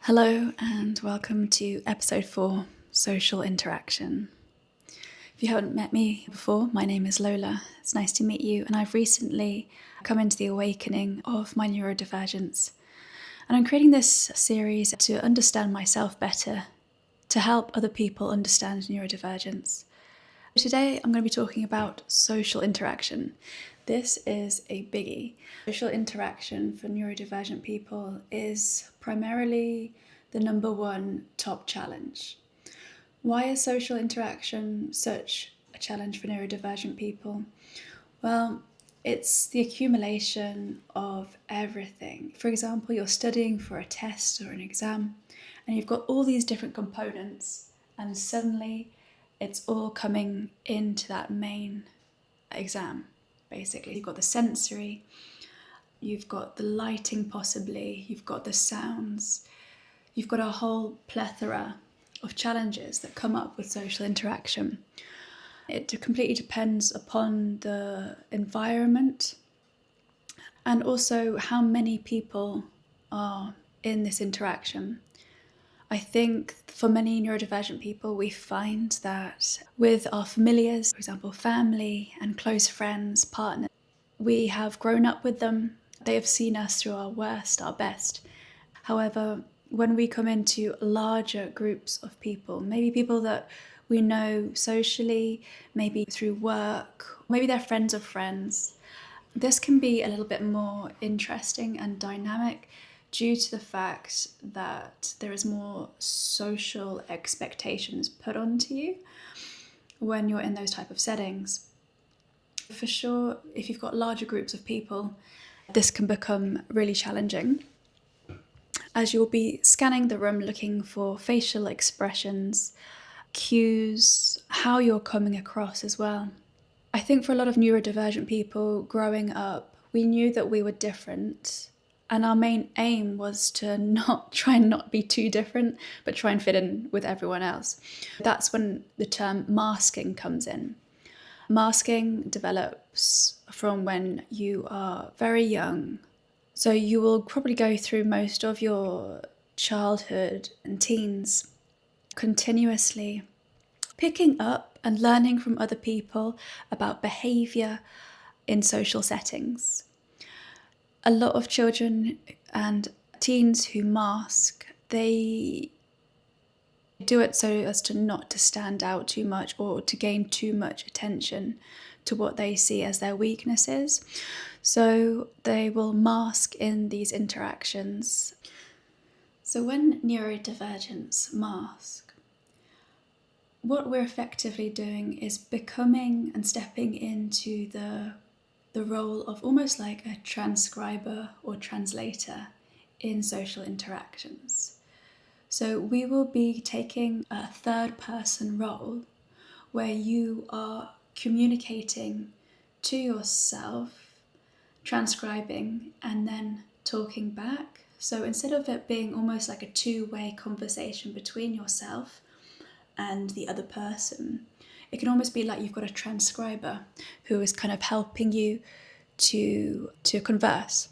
Hello and welcome to episode 4, Social Interaction. If you haven't met me before, my name is Lola. It's nice to meet you, and I've recently come into the awakening of my neurodivergence. And I'm creating this series to understand myself better, to help other people understand neurodivergence. Today I'm going to be talking about social interaction. This is a biggie. Social interaction for neurodivergent people is primarily the number one top challenge. Why is social interaction such a challenge for neurodivergent people? Well, it's the accumulation of everything. For example, you're studying for a test or an exam, and you've got all these different components, and suddenly it's all coming into that main exam, basically. You've got the sensory, you've got the lighting possibly, you've got the sounds, you've got a whole plethora of challenges that come up with social interaction. It completely depends upon the environment and also how many people are in this interaction. I think for many neurodivergent people, we find that with our familiars, for example, family and close friends, partners, we have grown up with them. They have seen us through our worst, our best. However, when we come into larger groups of people, maybe people that we know socially, maybe through work, maybe they're friends of friends, this can be a little bit more interesting and dynamic due to the fact that there is more social expectations put onto you when you're in those type of settings. For sure, if you've got larger groups of people, this can become really challenging, as you'll be scanning the room looking for facial expressions, cues, how you're coming across as well. I think for a lot of neurodivergent people growing up, we knew that we were different, and our main aim was to try and not be too different, but try and fit in with everyone else. That's when the term masking comes in. Masking develops from when you are very young. So you will probably go through most of your childhood and teens continuously picking up and learning from other people about behaviour in social settings. A lot of children and teens who mask, they do it so as to not to stand out too much or to gain too much attention to what they see as their weaknesses. So they will mask in these interactions. So when neurodivergents mask, what we're effectively doing is becoming and stepping into the role of almost like a transcriber or translator in social interactions. So we will be taking a third person role where you are communicating to yourself, transcribing, and then talking back. So instead of it being almost like a two-way conversation between yourself and the other person, it can almost be like you've got a transcriber who is kind of helping you to converse.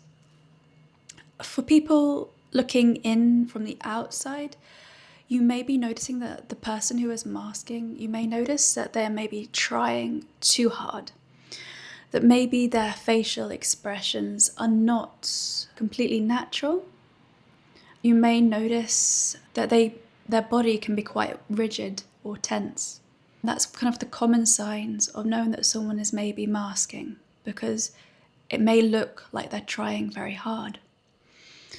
For people looking in from the outside, you may be noticing that the person who is masking, you may notice that they're maybe trying too hard, that maybe their facial expressions are not completely natural. You may notice that their body can be quite rigid or tense. That's kind of the common signs of knowing that someone is maybe masking, because it may look like they're trying very hard.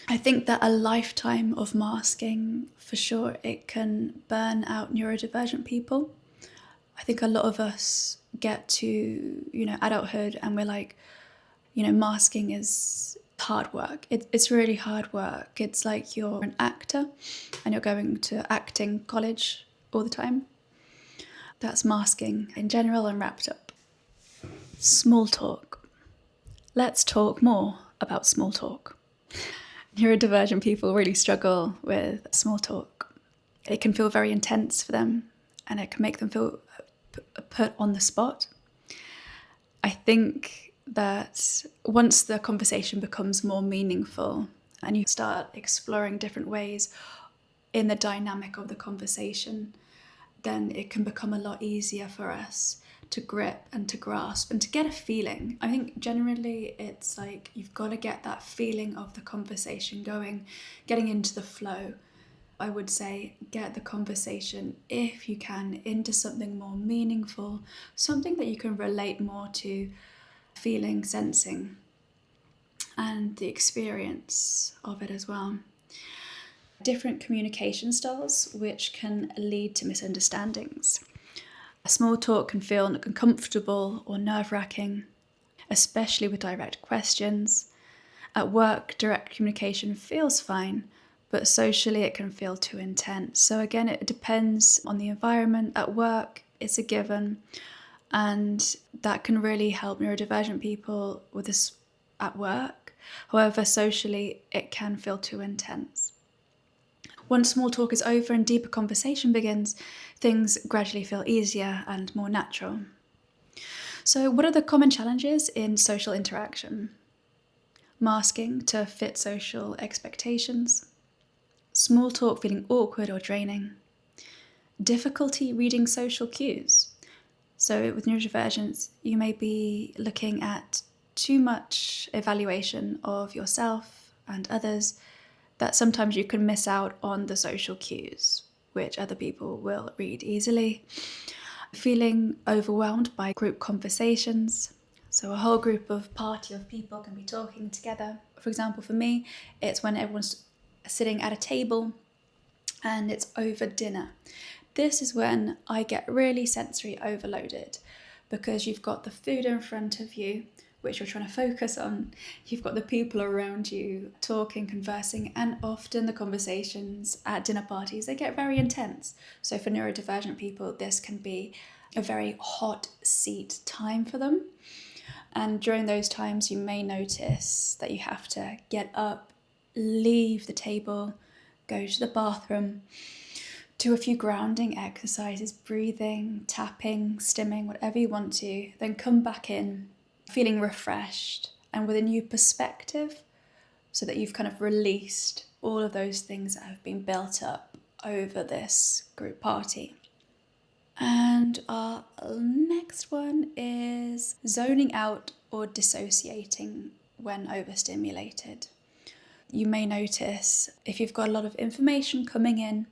I think that a lifetime of masking, for sure, it can burn out neurodivergent people. I think a lot of us get to, adulthood and we're like, masking is hard work. It's really hard work. It's like you're an actor and you're going to acting college all the time. That's masking in general and wrapped up. Small talk. Let's talk more about small talk. Neurodivergent people really struggle with small talk. It can feel very intense for them and it can make them feel put on the spot. I think that once the conversation becomes more meaningful and you start exploring different ways in the dynamic of the conversation, then it can become a lot easier for us to grip and to grasp and to get a feeling. I think generally it's like you've got to get that feeling of the conversation going, getting into the flow. I would say get the conversation, if you can, into something more meaningful, something that you can relate more to, feeling, sensing, and the experience of it as well. Different communication styles, which can lead to misunderstandings. Small talk can feel uncomfortable or nerve-wracking, especially with direct questions. At work, direct communication feels fine, but socially it can feel too intense. So again, it depends on the environment. At work, it's a given, and that can really help neurodivergent people with this at work. However, socially, it can feel too intense. Once small talk is over and deeper conversation begins, things gradually feel easier and more natural. So, what are the common challenges in social interaction? Masking to fit social expectations, small talk feeling awkward or draining, difficulty reading social cues. So with neurodivergence, you may be looking at too much evaluation of yourself and others that sometimes you can miss out on the social cues, which other people will read easily. Feeling overwhelmed by group conversations. So a whole party of people can be talking together. For example, for me, it's when everyone's sitting at a table and it's over dinner. This is when I get really sensory overloaded, because you've got the food in front of you, which you're trying to focus on. You've got the people around you talking, conversing, and often the conversations at dinner parties, they get very intense. So for neurodivergent people, this can be a very hot seat time for them. And during those times, you may notice that you have to get up, leave the table, go to the bathroom, do a few grounding exercises, breathing, tapping, stimming, whatever you want to, then come back in feeling refreshed and with a new perspective, so that you've kind of released all of those things that have been built up over this group party. And our next one is zoning out or dissociating when overstimulated. You may notice if you've got a lot of information coming in,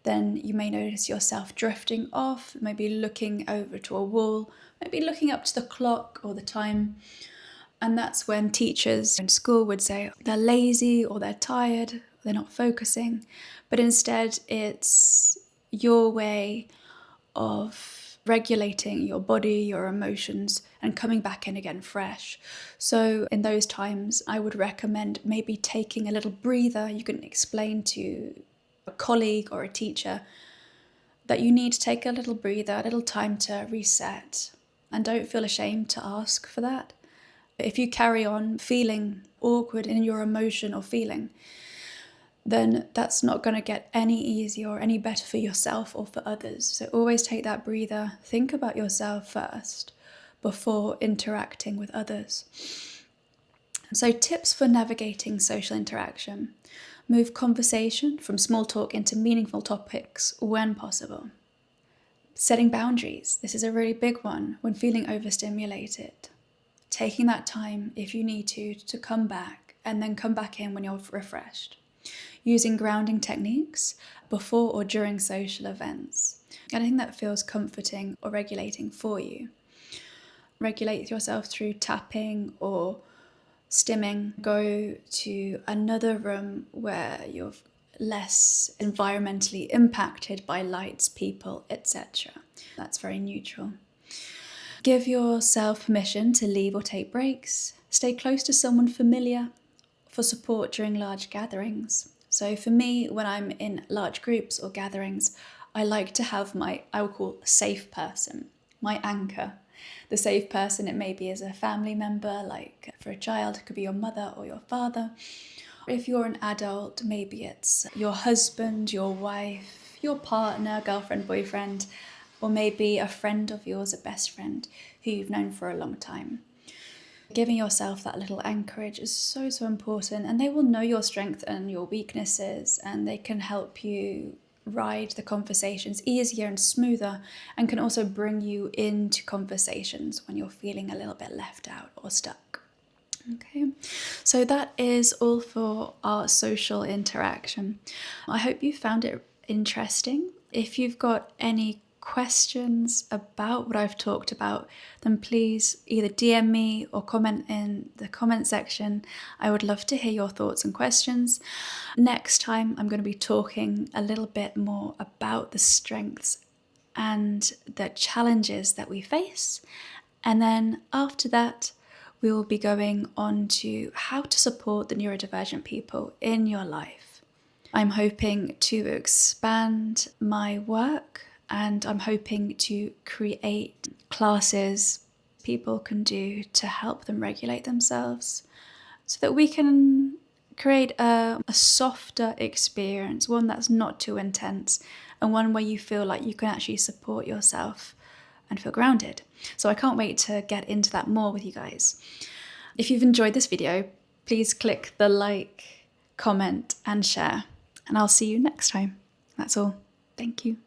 then you may notice yourself drifting off, maybe looking over to a wall, maybe looking up to the clock or the time. And that's when teachers in school would say they're lazy or they're tired, they're not focusing. But instead, it's your way of regulating your body, your emotions, and coming back in again fresh. So in those times, I would recommend maybe taking a little breather. You can explain to a colleague or a teacher that you need to take a little breather, a little time to reset, and don't feel ashamed to ask for that. If you carry on feeling awkward in your emotion or feeling, then that's not going to get any easier or any better for yourself or for others. So always take that breather, think about yourself first before interacting with others. So tips for navigating social interaction. Move conversation from small talk into meaningful topics when possible. Setting boundaries. This is a really big one when feeling overstimulated. Taking that time, if you need to come back and then come back in when you're refreshed. Using grounding techniques before or during social events. Anything that feels comforting or regulating for you. Regulate yourself through tapping or stimming. Go to another room where you're less environmentally impacted by lights, people, etc. That's very neutral. Give yourself permission to leave or take breaks. Stay close to someone familiar for support during large gatherings. So for me, when I'm in large groups or gatherings, I like to have I would call safe person, my anchor. The safe person, it may be as a family member, like for a child, it could be your mother or your father. If you're an adult, maybe it's your husband, your wife, your partner, girlfriend, boyfriend, or maybe a friend of yours, a best friend who you've known for a long time. Giving yourself that little anchorage is so, so important, and they will know your strengths and your weaknesses, and they can help you ride the conversations easier and smoother, and can also bring you into conversations when you're feeling a little bit left out or stuck. Okay, so that is all for our social interaction. I hope you found it interesting. If you've got any questions about what I've talked about, then please either DM me or comment in the comment section. I would love to hear your thoughts and questions. Next time, I'm going to be talking a little bit more about the strengths and the challenges that we face. And then after that, we will be going on to how to support the neurodivergent people in your life. I'm hoping to expand my work, and I'm hoping to create classes people can do to help them regulate themselves so that we can create a softer experience, one that's not too intense, and one where you feel like you can actually support yourself and feel grounded. So I can't wait to get into that more with you guys. If you've enjoyed this video, please click the like, comment, and share, and I'll see you next time. That's all. Thank you.